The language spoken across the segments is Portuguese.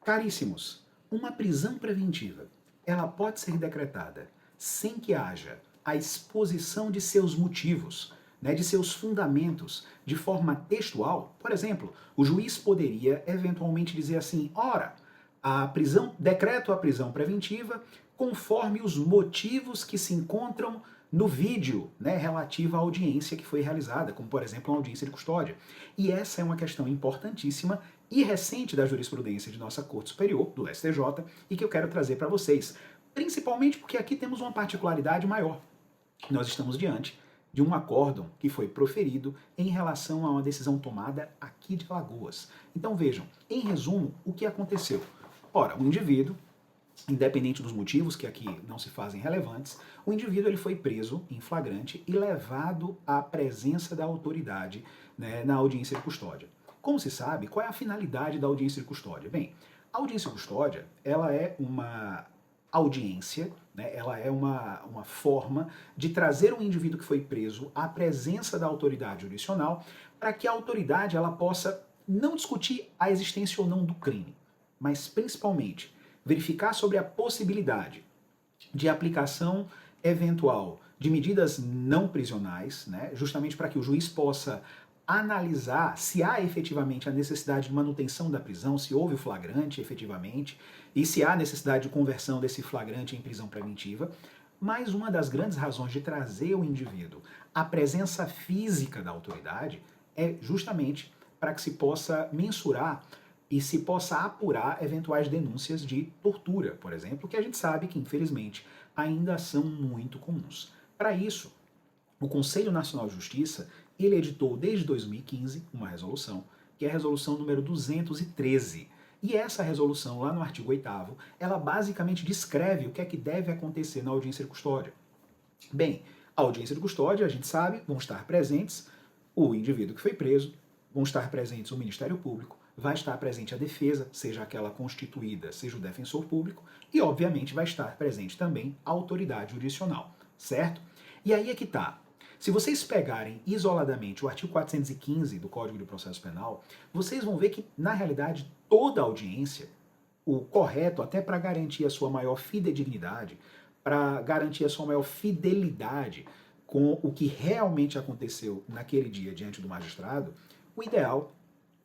Caríssimos, uma prisão preventiva, ela pode ser decretada sem que haja a exposição de seus motivos, né, de seus fundamentos, de forma textual. Por exemplo, o juiz poderia eventualmente dizer assim: ora, decreto a prisão preventiva conforme os motivos que se encontram no vídeo, né, relativo à audiência que foi realizada, como por exemplo a audiência de custódia. E essa é uma questão importantíssima e recente da jurisprudência de nossa Corte Superior, do STJ, e que eu quero trazer para vocês, principalmente porque aqui temos uma particularidade maior. Nós estamos diante de um acórdão que foi proferido em relação a uma decisão tomada aqui de Alagoas. Então vejam, em resumo, o que aconteceu? Ora, o indivíduo, independente dos motivos que aqui não se fazem relevantes, o indivíduo ele foi preso em flagrante e levado à presença da autoridade, né, na audiência de custódia. Como se sabe, qual é a finalidade da audiência de custódia? Bem, a audiência de custódia ela é uma audiência, né, ela é uma forma de trazer um indivíduo que foi preso à presença da autoridade jurisdicional para que a autoridade ela possa não discutir a existência ou não do crime, mas principalmente verificar sobre a possibilidade de aplicação eventual de medidas não prisionais, né, justamente para que o juiz possa analisar se há efetivamente a necessidade de manutenção da prisão, se houve o flagrante efetivamente, e se há necessidade de conversão desse flagrante em prisão preventiva. Mas uma das grandes razões de trazer o indivíduo à presença física da autoridade é justamente para que se possa mensurar e se possa apurar eventuais denúncias de tortura, por exemplo, que a gente sabe que, infelizmente, ainda são muito comuns. Para isso, o Conselho Nacional de Justiça, ele editou desde 2015 uma resolução, que é a resolução número 213. E essa resolução, lá no artigo 8º, ela basicamente descreve o que é que deve acontecer na audiência de custódia. Bem, a audiência de custódia, a gente sabe, vão estar presentes o indivíduo que foi preso, vão estar presentes o Ministério Público, vai estar presente a defesa, seja aquela constituída, seja o defensor público, e obviamente vai estar presente também a autoridade jurisdicional, certo? E aí é que tá. Se vocês pegarem isoladamente o artigo 415 do Código de Processo Penal, vocês vão ver que, na realidade, toda audiência, o correto, até para garantir a sua maior fidedignidade, para garantir a sua maior fidelidade com o que realmente aconteceu naquele dia diante do magistrado, o ideal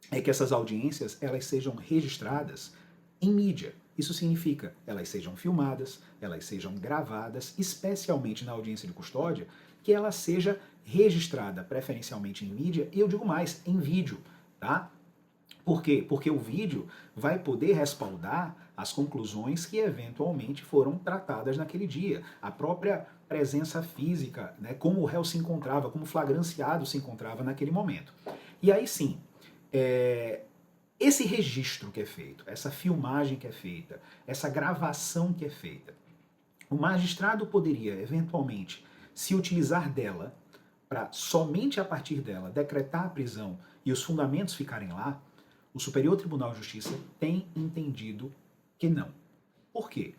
é que essas audiências elas sejam registradas em mídia. Isso significa elas sejam filmadas, elas sejam gravadas, especialmente na audiência de custódia, que ela seja registrada preferencialmente em mídia e eu digo mais, em vídeo, tá? Por quê? Porque o vídeo vai poder respaldar as conclusões que eventualmente foram tratadas naquele dia. A própria presença física, né, como o réu se encontrava, como o flagranciado se encontrava naquele momento. E aí sim, esse registro que é feito, essa filmagem que é feita, essa gravação que é feita, o magistrado poderia eventualmente se utilizar dela para somente a partir dela decretar a prisão e os fundamentos ficarem lá. O Superior Tribunal de Justiça tem entendido que não. Por quê?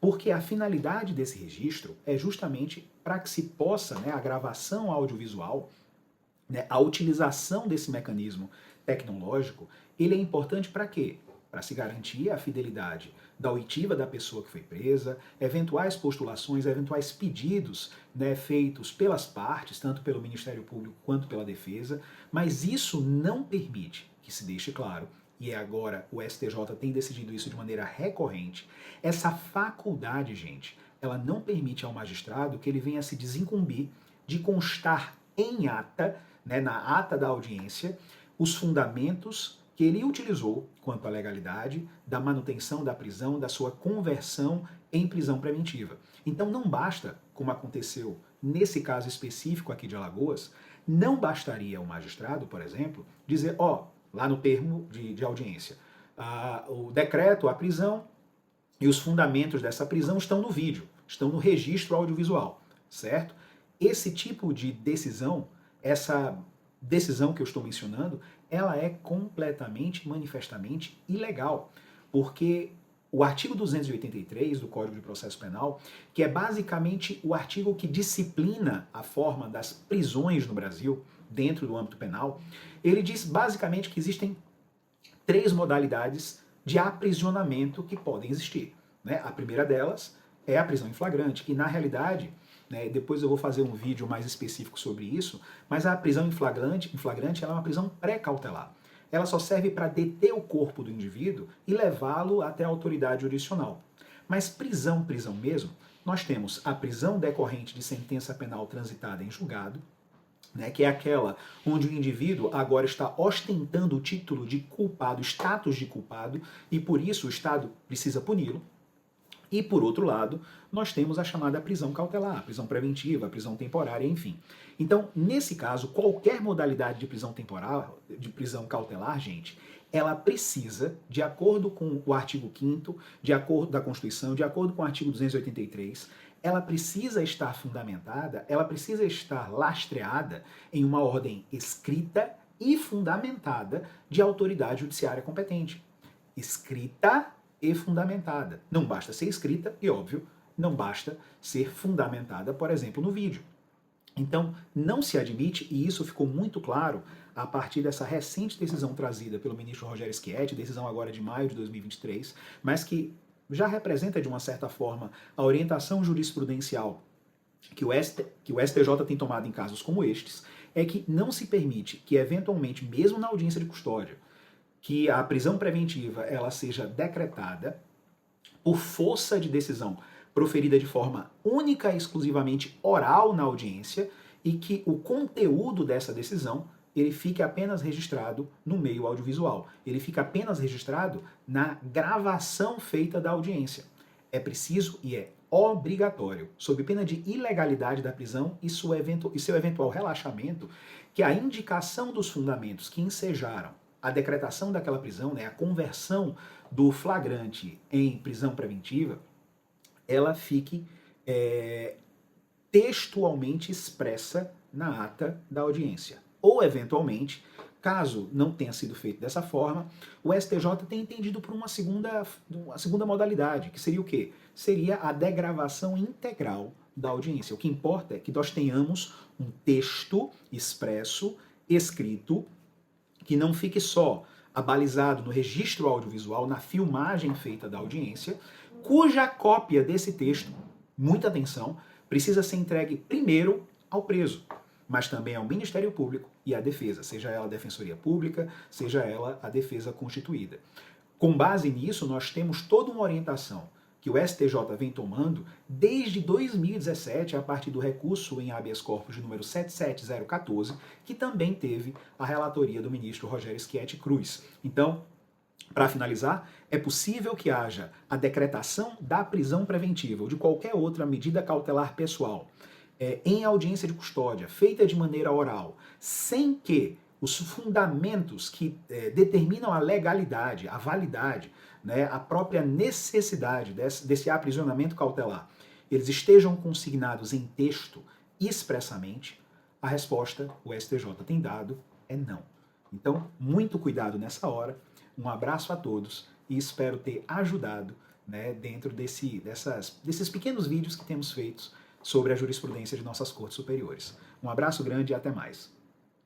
Porque a finalidade desse registro é justamente para que se possa, né, a gravação audiovisual, né, a utilização desse mecanismo tecnológico, ele é importante para quê? Para se garantir a fidelidade da oitiva da pessoa que foi presa, eventuais postulações, eventuais pedidos, né, feitos pelas partes, tanto pelo Ministério Público quanto pela defesa, mas isso não permite que se deixe claro, e agora o STJ tem decidido isso de maneira recorrente, essa faculdade, gente, ela não permite ao magistrado que ele venha se desincumbir de constar em ata, né, na ata da audiência, os fundamentos que ele utilizou quanto à legalidade da manutenção da prisão, da sua conversão em prisão preventiva. Então não basta, como aconteceu nesse caso específico aqui de Alagoas, não bastaria o magistrado, por exemplo, dizer, lá no termo de audiência, o decreto, a prisão e os fundamentos dessa prisão estão no vídeo, estão no registro audiovisual, certo? Esse tipo de decisão, essa decisão que eu estou mencionando, ela é completamente, manifestamente ilegal, porque o artigo 283 do Código de Processo Penal, que é basicamente o artigo que disciplina a forma das prisões no Brasil, dentro do âmbito penal, ele diz basicamente que existem três modalidades de aprisionamento que podem existir. Né? A primeira delas é a prisão em flagrante, que na realidade, né, depois eu vou fazer um vídeo mais específico sobre isso, mas a prisão em flagrante ela é uma prisão pré-cautelar. Ela só serve para deter o corpo do indivíduo e levá-lo até a autoridade jurisdicional. Mas prisão mesmo, nós temos a prisão decorrente de sentença penal transitada em julgado, né, que é aquela onde o indivíduo agora está ostentando o título de culpado, status de culpado, e por isso o Estado precisa puni-lo. E, por outro lado, nós temos a chamada prisão cautelar, a prisão preventiva, a prisão temporária, enfim. Então, nesse caso, qualquer modalidade de prisão temporal, de prisão cautelar, gente, ela precisa, de acordo com o artigo 5º, de acordo da Constituição, de acordo com o artigo 283, ela precisa estar fundamentada, ela precisa estar lastreada em uma ordem escrita e fundamentada de autoridade judiciária competente. Escrita e fundamentada. Não basta ser escrita e, óbvio, não basta ser fundamentada, por exemplo, no vídeo. Então, não se admite, e isso ficou muito claro a partir dessa recente decisão trazida pelo ministro Rogério Schietti, decisão agora de maio de 2023, mas que já representa, de uma certa forma, a orientação jurisprudencial que o STJ tem tomado em casos como estes, é que não se permite que, eventualmente, mesmo na audiência de custódia, que a prisão preventiva ela seja decretada por força de decisão proferida de forma única e exclusivamente oral na audiência e que o conteúdo dessa decisão ele fique apenas registrado no meio audiovisual. Ele fica apenas registrado na gravação feita da audiência. É preciso e é obrigatório, sob pena de ilegalidade da prisão e seu eventual relaxamento, que a indicação dos fundamentos que ensejaram a decretação daquela prisão, né, a conversão do flagrante em prisão preventiva, ela fique textualmente expressa na ata da audiência. Ou, eventualmente, caso não tenha sido feito dessa forma, o STJ tem entendido por uma segunda modalidade, que seria o quê? Seria a degravação integral da audiência. O que importa é que nós tenhamos um texto expresso, escrito, que não fique só abalizado no registro audiovisual, na filmagem feita da audiência, cuja cópia desse texto, muita atenção, precisa ser entregue primeiro ao preso, mas também ao Ministério Público e à defesa, seja ela a Defensoria Pública, seja ela a defesa constituída. Com base nisso, nós temos toda uma orientação que o STJ vem tomando desde 2017, a partir do recurso em habeas corpus de número 77014, que também teve a relatoria do ministro Rogério Schietti Cruz. Então, para finalizar, é possível que haja a decretação da prisão preventiva ou de qualquer outra medida cautelar pessoal em audiência de custódia, feita de maneira oral, sem que os fundamentos que determinam a legalidade, a validade, né, a própria necessidade desse aprisionamento cautelar, eles estejam consignados em texto expressamente, a resposta o STJ tem dado é não. Então, muito cuidado nessa hora, um abraço a todos e espero ter ajudado, né, dentro desses pequenos vídeos que temos feitos sobre a jurisprudência de nossas cortes superiores. Um abraço grande e até mais.